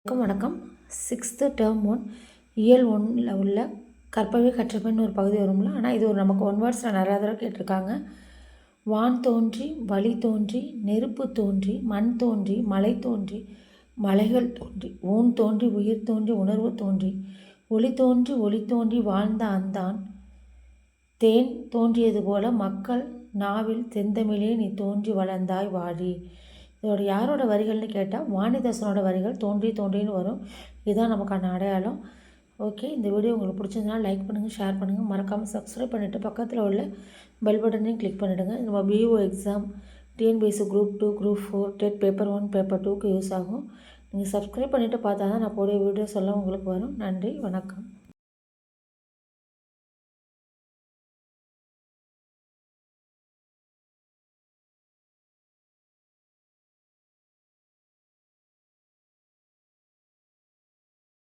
வணக்கம் 6th term 1 இயல் 1ல் உள்ள கற்பவை கற்றபின்னு ஒரு பகுதி வரும்ல. ஆனால் இது நமக்கு 1 வேர்ட்ஸில் நிறையா தடவை கேட்டிருக்காங்க. வான் தோன்றி வழி தோன்றி நெருப்பு தோன்றி மண் தோன்றி மலை தோன்றி மலைகள் தோன்றி ஊன் தோன்றி உயிர் தோன்றி உணர்வு தோன்றி ஒளி தோன்றி வாழ்ந்த அந்தான் தேன் தோன்றியது போல மக்கள் நாவில் தெந்தமிழே நீ தோன்றி வளர்ந்தாய் வாழி. இதோட யாரோட வரிகள்னு கேட்டால் வாணிதாசனோட வரிகள் தோன்றின்னு வரும். இதுதான் நமக்கான அடையாளம். ஓகே, இந்த வீடியோ உங்களுக்கு பிடிச்சதுனால லைக் பண்ணுங்கள், ஷேர் பண்ணுங்கள், மறக்காமல் சப்ஸ்கிரைப் பண்ணிவிட்டு பக்கத்தில் உள்ள பெல் பட்டனையும் கிளிக் பண்ணிவிடுங்க. நம்ம PO exam, TNPSC group 2, group 4, TET paper 1, paper 2க்கு யூஸ் ஆகும். நீங்கள் சப்ஸ்கிரைப் பண்ணிவிட்டு பார்த்தா தான் நான் போடைய வீடியோஸ் எல்லாம் உங்களுக்கு வரும். நன்றி, வணக்கம்.